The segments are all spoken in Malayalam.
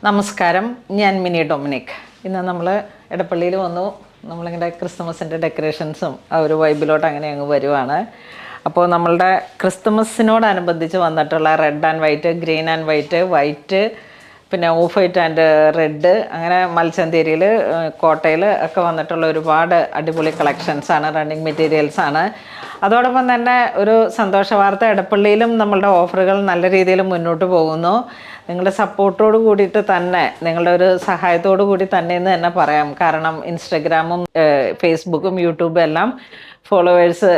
നമസ്കാരം, ഞാൻ മിനി ഡൊമിനിക്. ഇന്ന് നമ്മൾ എടപ്പള്ളിയിൽ വന്നു. നമ്മളിങ്ങനെ ക്രിസ്മസിൻ്റെ ഡെക്കറേഷൻസും ആ ഒരു വൈബിലോട്ട് അങ്ങനെ അങ്ങ് വരുവാണ്. അപ്പോൾ നമ്മളുടെ ക്രിസ്മസിനോടനുബന്ധിച്ച് വന്നിട്ടുള്ള red and white, green and white, white, പിന്നെ ഓഫ് വൈറ്റ് ആൻഡ് റെഡ്, അങ്ങനെ മൽച്ചന്തേരിയിൽ, കോട്ടയിൽ ഒക്കെ വന്നിട്ടുള്ള ഒരുപാട് അടിപൊളി കളക്ഷൻസാണ്, റണ്ണിങ് മെറ്റീരിയൽസാണ്. അതോടൊപ്പം തന്നെ ഒരു സന്തോഷ വാർത്ത, എടപ്പള്ളിയിലും നമ്മളുടെ ഓഫറുകൾ നല്ല രീതിയിൽ മുന്നോട്ട് പോകുന്നു. നിങ്ങളുടെ സപ്പോർട്ടോട് കൂടിയിട്ട് തന്നെ, നിങ്ങളുടെ ഒരു സഹായത്തോടു കൂടി തന്നെ എന്ന് തന്നെ പറയാം. കാരണം ഇൻസ്റ്റഗ്രാമും ഫേസ്ബുക്കും യൂട്യൂബും എല്ലാം ഫോളോവേഴ്സ്,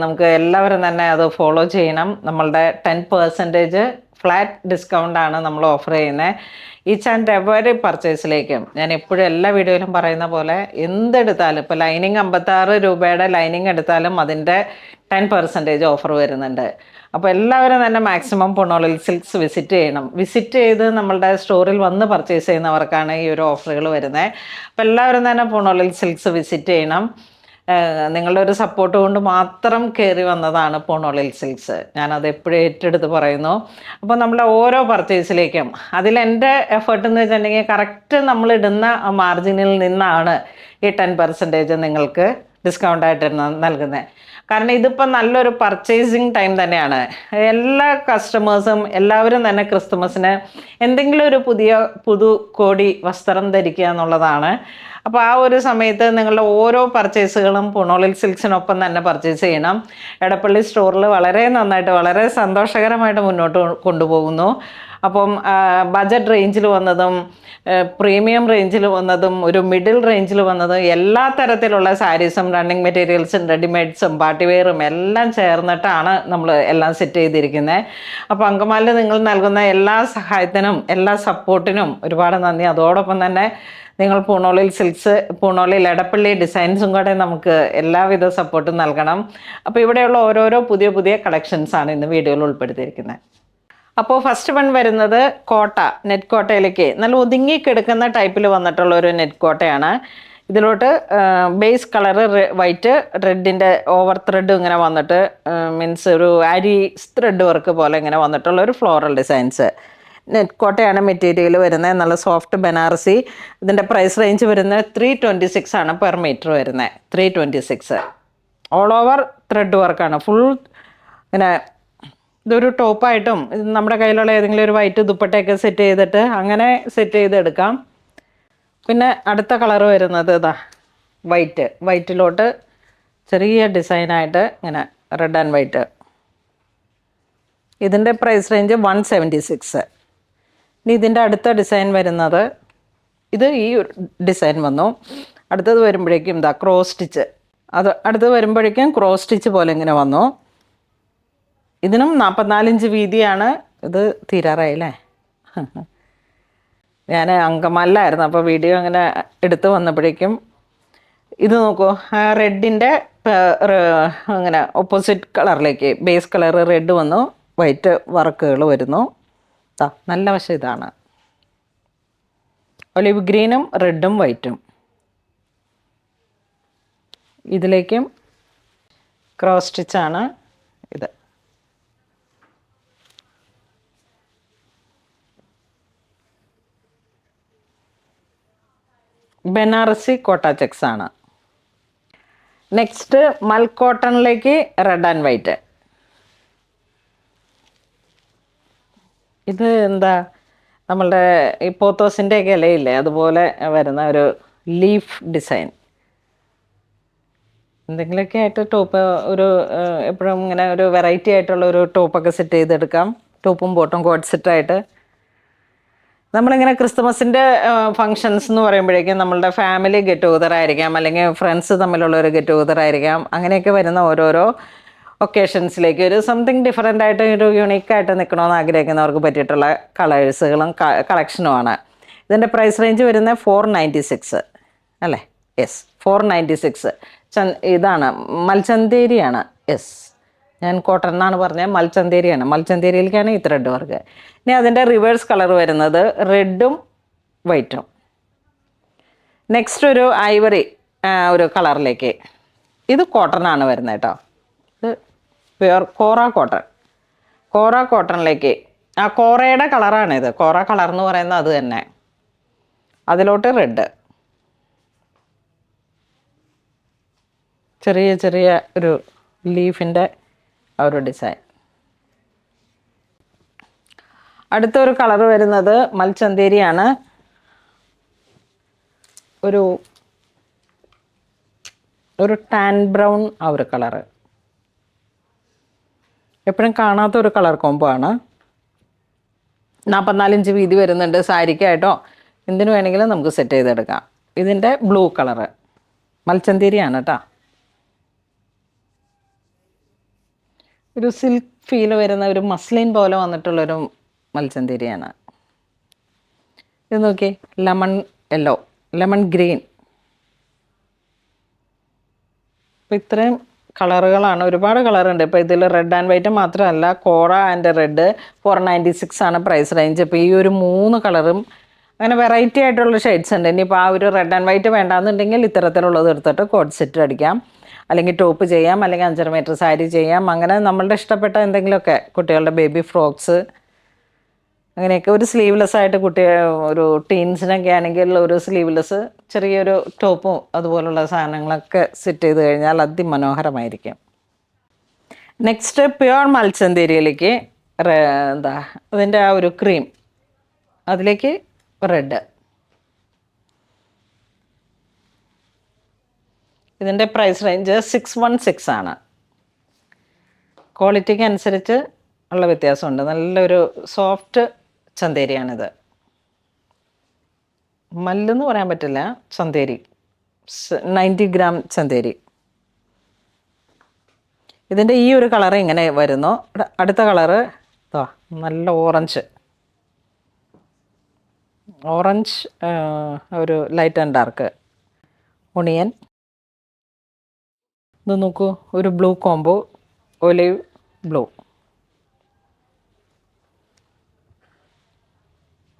നമുക്ക് എല്ലാവരും തന്നെ അത് ഫോളോ ചെയ്യണം. നമ്മളുടെ 10% ഫ്ലാറ്റ് ഡിസ്കൗണ്ടാണ് നമ്മൾ ഓഫർ ചെയ്യുന്നത്. ഈച്ച് ആൻഡ് എവറി പർച്ചേസിലേക്കും ഞാൻ എപ്പോഴും എല്ലാ വീഡിയോയിലും പറയുന്ന പോലെ എന്തെടുത്താലും, ഇപ്പോൾ ലൈനിങ് 56 രൂപയുടെ ലൈനിങ് എടുത്താലും അതിൻ്റെ 10% ഓഫർ വരുന്നുണ്ട്. അപ്പോൾ എല്ലാവരും തന്നെ മാക്സിമം പുണോളിൽ സിൽക്സ് വിസിറ്റ് ചെയ്യണം. വിസിറ്റ് ചെയ്ത് നമ്മളുടെ സ്റ്റോറിൽ വന്ന് പർച്ചേസ് ചെയ്യുന്നവർക്കാണ് ഈ ഒരു ഓഫറുകൾ വരുന്നത്. അപ്പോൾ എല്ലാവരും തന്നെ പുണോളിൽ സിൽക്സ് വിസിറ്റ് ചെയ്യണം. നിങ്ങളുടെ ഒരു സപ്പോർട്ട് കൊണ്ട് മാത്രം കയറി വന്നതാണ് പൂണോളിൽ സിൽക്സ്. ഞാനത് എപ്പോഴും ഏറ്റെടുത്ത് പറയുന്നു. അപ്പോൾ നമ്മുടെ ഓരോ പർച്ചേസിലേക്കും അതിലെൻ്റെ എഫേർട്ട് എന്ന് വെച്ചിട്ടുണ്ടെങ്കിൽ കറക്റ്റ് നമ്മളിടുന്ന മാർജിനിൽ നിന്നാണ് ഈ 10% നിങ്ങൾക്ക് ഡിസ്കൗണ്ടായിട്ട് നൽകുന്നത്. കാരണം ഇതിപ്പോൾ നല്ലൊരു പർച്ചേസിങ് ടൈം തന്നെയാണ്. എല്ലാ കസ്റ്റമേഴ്സും എല്ലാവരും തന്നെ ക്രിസ്തുമസിന് എന്തെങ്കിലും ഒരു പുതു കോടി വസ്ത്രം ധരിക്കുക എന്നുള്ളതാണ്. അപ്പോൾ ആ ഒരു സമയത്ത് നിങ്ങളുടെ ഓരോ പർച്ചേസുകളും പുണോളിൽ സിൽക്സിനൊപ്പം തന്നെ പർച്ചേസ് ചെയ്യണം. എടപ്പള്ളി സ്റ്റോറിൽ വളരെ നന്നായിട്ട്, വളരെ സന്തോഷകരമായിട്ട് മുന്നോട്ട് കൊണ്ടുപോകുന്നു. അപ്പം ബജറ്റ് റേഞ്ചിൽ വന്നതും പ്രീമിയം റേഞ്ചിൽ വന്നതും ഒരു മിഡിൽ റേഞ്ചിൽ വന്നതും എല്ലാ തരത്തിലുള്ള സാരീസും റണ്ണിങ് മെറ്റീരിയൽസും റെഡിമെയ്ഡ്സും പാർട്ടി വെയറും എല്ലാം ചേർന്നിട്ടാണ് നമ്മൾ എല്ലാം സെറ്റ് ചെയ്തിരിക്കുന്നത്. അപ്പോൾ അങ്കമാലിൽ നിങ്ങൾ നൽകുന്ന എല്ലാ സഹായത്തിനും എല്ലാ സപ്പോർട്ടിനും ഒരുപാട് നന്ദി. അതോടൊപ്പം തന്നെ നിങ്ങൾ പൂണോളിൽ സിൽക്സ്, പൂണോളിൽ എടപ്പള്ളി ഡിസൈൻസും കൂടെ നമുക്ക് എല്ലാവിധ സപ്പോർട്ടും നൽകണം. അപ്പോൾ ഇവിടെയുള്ള ഓരോരോ പുതിയ പുതിയ കളക്ഷൻസാണ് ഇന്ന് വീഡിയോയിൽ ഉൾപ്പെടുത്തിയിരിക്കുന്നത്. അപ്പോൾ ഫസ്റ്റ് വൺ വരുന്നത് കോട്ട, നെറ്റ് കോട്ടയിലേക്ക് നല്ല ഒതുങ്ങി കിടക്കുന്ന ടൈപ്പിൽ വന്നിട്ടുള്ള ഒരു നെറ്റ് കോട്ടയാണ്. ഇതിലോട്ട് ബേസ് കളറ് വൈറ്റ്, റെഡിൻ്റെ ഓവർ ത്രെഡ് ഇങ്ങനെ വന്നിട്ട്, മീൻസ് ഒരു അരി ത്രെഡ് വർക്ക് പോലെ ഇങ്ങനെ വന്നിട്ടുള്ള ഒരു ഫ്ലോറൽ ഡിസൈൻസ്. നെറ്റ് കോട്ടയാണ് മെറ്റീരിയൽ വരുന്നത്. നല്ല സോഫ്റ്റ് ബനാറസി. ഇതിൻ്റെ പ്രൈസ് റേഞ്ച് വരുന്നത് 326 ആണ് പെർ മീറ്റർ വരുന്നത്. 326. ഓൾ ഓവർ ത്രെഡ് വർക്കാണ്. ഫുൾ ഇങ്ങനെ ഇതൊരു ടോപ്പായിട്ടും നമ്മുടെ കയ്യിലുള്ള ഏതെങ്കിലും ഒരു വൈറ്റ് ദുപ്പട്ടയൊക്കെ സെറ്റ് ചെയ്തിട്ട് അങ്ങനെ സെറ്റ് ചെയ്തെടുക്കാം. പിന്നെ അടുത്ത കളർ വരുന്നത് ഇതാ വൈറ്റ്. വൈറ്റിലോട്ട് ചെറിയ ഡിസൈനായിട്ട് ഇങ്ങനെ റെഡ് ആൻഡ് വൈറ്റ്. ഇതിൻ്റെ പ്രൈസ് റേഞ്ച് 176. ഇനി ഇതിൻ്റെ അടുത്ത ഡിസൈൻ വരുന്നത്, ഇത് ഈ ഡിസൈൻ വന്നു. അടുത്തത് വരുമ്പോഴേക്കും ഇതാ ക്രോസ് സ്റ്റിച്ച്. അടുത്തത് വരുമ്പോഴേക്കും ക്രോസ് സ്റ്റിച്ച് പോലെ ഇങ്ങനെ വന്നു. ഇതിനും 44 ഇഞ്ച് വീതിയാണ്. ഇത് തീരാറായില്ലേ? ഞാൻ അങ്കമാലിലായിരുന്നു, അപ്പോൾ വീഡിയോ അങ്ങനെ എടുത്ത് വന്നപ്പോഴേക്കും ഇത് നോക്കൂ, റെഡിൻ്റെ അങ്ങനെ ഓപ്പോസിറ്റ് കളറിലേക്ക് ബേസ് കളർ റെഡ് വന്നു, വൈറ്റ് വർക്കുകൾ വരുന്നു. നല്ല വശം ഇതാണ്. ഒലിവ് ഗ്രീനും റെഡും വൈറ്റും. ഇതിലേക്കും ക്രോസ് സ്റ്റിച്ചാണ് ഇത്. ബനാറസി കോട്ട ചെക്സ് ആണ്. നെക്സ്റ്റ് മൽക്കോട്ടണിലേക്ക് റെഡ് ആൻഡ് വൈറ്റ്. ഇത് എന്താ, നമ്മളുടെ ഈ പോത്തോസിൻ്റെയൊക്കെ ഇലയില്ലേ അതുപോലെ വരുന്ന ഒരു ലീഫ് ഡിസൈൻ. എന്തെങ്കിലുമൊക്കെ ആയിട്ട് ടോപ്പ്, ഒരു എപ്പോഴും ഇങ്ങനെ ഒരു വെറൈറ്റി ആയിട്ടുള്ള ഒരു ടോപ്പൊക്കെ സെറ്റ് ചെയ്തെടുക്കാം. ടോപ്പും ബോട്ടും കോഡ് സെറ്റായിട്ട്. നമ്മളിങ്ങനെ ക്രിസ്തുമസിൻ്റെ ഫങ്ഷൻസ് എന്ന് പറയുമ്പോഴേക്കും നമ്മളുടെ ഫാമിലി ഗെറ്റ് ടുഗദർ ആയിരിക്കാം, അല്ലെങ്കിൽ ഫ്രണ്ട്സ് തമ്മിലുള്ള ഒരു ഗെറ്റ് ടുഗദർ ആയിരിക്കാം. അങ്ങനെയൊക്കെ വരുന്ന ഓരോരോ ഒക്കേഷൻസിലേക്ക് ഒരു സംതിങ് ഡിഫറെൻ്റ് ആയിട്ട്, ഒരു യുണീക്കായിട്ട് നിൽക്കണമെന്ന് ആഗ്രഹിക്കുന്നവർക്ക് പറ്റിയിട്ടുള്ള കളേഴ്സുകളും കളക്ഷനുമാണ്. ഇതിൻ്റെ പ്രൈസ് റേഞ്ച് വരുന്നത് 496 അല്ലേ? യെസ്, 496. ഇതാണ് മൽച്ചന്തേരിയാണ്. യെസ്, ഞാൻ കോട്ടൺ എന്നാണ് പറഞ്ഞത്, മൽച്ചന്തേരിയാണ്. മൽച്ചന്തേരിയിലേക്കാണ് ഈ ത്രെഡ് വർക്ക്. ഇനി അതിൻ്റെ റിവേഴ്സ് കളർ വരുന്നത് റെഡും വൈറ്റും. നെക്സ്റ്റ് ഒരു ഐവറി ഒരു കളറിലേക്ക്. ഇത് കോട്ടണാണ് വരുന്നത് കേട്ടോ. ഇത് പ്യുവർ കോറ കോട്ടൺ. കോറ കോട്ടണിലേക്ക് ആ കോറയുടെ കളറാണിത്. കോറ കളർ എന്ന് പറയുന്നത് അത് തന്നെ. അതിലോട്ട് റെഡ്, ചെറിയ ചെറിയ ഒരു ലീഫിൻ്റെ ആ ഒരു ഡിസൈൻ. അടുത്തൊരു കളർ വരുന്നത് മൽച്ചന്തേരിയാണ്. ഒരു ടാൻ ബ്രൗൺ ആ ഒരു കളറ്, എപ്പോഴും കാണാത്ത ഒരു കളർ കോംബോ ആണ്. 44 ഇഞ്ച് വീതി വരുന്നുണ്ട്. സാരിക്കായിട്ടോ എന്തിനു വേണമെങ്കിലും നമുക്ക് സെറ്റ് ചെയ്തെടുക്കാം. ഇതിൻ്റെ ബ്ലൂ കളറ് മൽച്ചന്തേരിയാണ് കേട്ടോ. ഒരു സിൽക്ക് ഫീൽ വരുന്ന ഒരു മസ്ലിൻ പോലെ വന്നിട്ടുള്ളൊരു മൽച്ചന്തേരിയാണ്. ഇത് നോക്കി, ലെമൺ യെല്ലോ, ലെമൺ ഗ്രീൻ. അപ്പോൾ ഇത്രയും കളറുകളാണ്, ഒരുപാട് കളറുണ്ട്. ഇപ്പോൾ ഇതിൽ റെഡ് ആൻഡ് വൈറ്റ് മാത്രമല്ല, കോറ ആൻഡ് റെഡ് 496 ആണ് പ്രൈസ് റേഞ്ച്. ഇപ്പോൾ ഈ ഒരു 3 കളറും അങ്ങനെ വെറൈറ്റി ആയിട്ടുള്ള ഷെയ്ഡ്സ് ഉണ്ട്. ഇനിയിപ്പോൾ ആ ഒരു റെഡ് ആൻഡ് വൈറ്റ് വേണ്ടാന്നുണ്ടെങ്കിൽ ഇത്തരത്തിലുള്ളത് എടുത്തിട്ട് കോഡ് സെറ്റ് അടിക്കാം, അല്ലെങ്കിൽ ടോപ്പ് ചെയ്യാം, അല്ലെങ്കിൽ 5.5 മീറ്റർ സാരി ചെയ്യാം. അങ്ങനെ നമ്മളുടെ ഇഷ്ടപ്പെട്ട എന്തെങ്കിലുമൊക്കെ, കുട്ടികളുടെ ബേബി ഫ്രോക്സ് അങ്ങനെയൊക്കെ. ഒരു സ്ലീവ്ലെസ് ആയിട്ട് ഒരു ടീൻസിനൊക്കെ ആണെങ്കിൽ ഒരു സ്ലീവ്ലെസ് ചെറിയൊരു ടോപ്പും അതുപോലുള്ള സാധനങ്ങളൊക്കെ സെറ്റ് ചെയ്ത് കഴിഞ്ഞാൽ അതിമനോഹരമായിരിക്കും. നെക്സ്റ്റ് പ്യുവർ മൽച്ചന്തേരിയിലേക്ക് അതിൻ്റെ ആ ഒരു ക്രീം, അതിലേക്ക് റെഡ്. ഇതിൻ്റെ പ്രൈസ് റേഞ്ച് 616 ആണ്. ക്വാളിറ്റിക്ക് അനുസരിച്ച് ഉള്ള വ്യത്യാസമുണ്ട്. നല്ലൊരു സോഫ്റ്റ് ചന്തേരിയാണിത്. മല്ലെന്ന് പറയാൻ പറ്റില്ല, ചന്തേരി 90 ഗ്രാം ചന്തേരി. ഇതിൻ്റെ ഈ ഒരു കളറ് ഇങ്ങനെ വരുന്നു. അടുത്ത കളറ് നല്ല ഓറഞ്ച് ഒരു ലൈറ്റ് ആൻഡ് ഡാർക്ക് ഒണിയൻ. ഇത് നോക്കൂ, ഒരു ബ്ലൂ കോംബോ, ഒലിവ് ബ്ലൂ.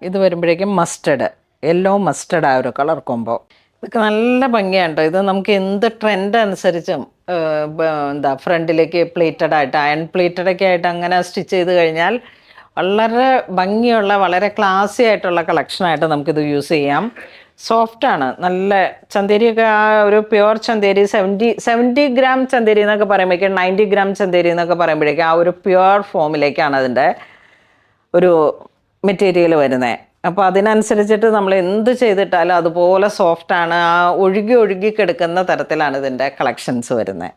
ഇത് വരുമ്പോഴേക്കും മസ്റ്റർഡ്, യെല്ലോ മസ്റ്റർഡ് ആ ഒരു കളർ കോംബോ. ഇതൊക്കെ നല്ല ഭംഗിയാണ് കേട്ടോ. ഇത് നമുക്ക് എന്ത് ട്രെൻഡ് അനുസരിച്ചും ഫ്രണ്ടിലേക്ക് പ്ലേറ്റഡ് ആയിട്ട്, അയൺ പ്ലേറ്റഡ് ഒക്കെ ആയിട്ട് അങ്ങനെ സ്റ്റിച്ച് ചെയ്ത് കഴിഞ്ഞാൽ വളരെ ഭംഗിയുള്ള, വളരെ ക്ലാസി ആയിട്ടുള്ള കളക്ഷനായിട്ട് നമുക്കിത് യൂസ് ചെയ്യാം. സോഫ്റ്റാണ്, നല്ല ചന്തേരിയൊക്കെ. ആ ഒരു പ്യുവർ ചന്തേരി 70 ഗ്രാം ചന്തേരി എന്നൊക്കെ പറയുമ്പോഴേക്കും, 90 ഗ്രാം ചന്തേരി എന്നൊക്കെ പറയുമ്പോഴേക്കും ആ ഒരു പ്യുവർ ഫോമിലേക്കാണ് അതിൻ്റെ ഒരു മെറ്റീരിയൽ വരുന്നത്. അപ്പോൾ അതിനനുസരിച്ചിട്ട് നമ്മൾ എന്ത് ചെയ്തിട്ടാലും അതുപോലെ സോഫ്റ്റാണ്. ആ ഒഴുകി കിടക്കുന്ന തരത്തിലാണ് ഇതിൻ്റെ കളക്ഷൻസ് വരുന്നത്.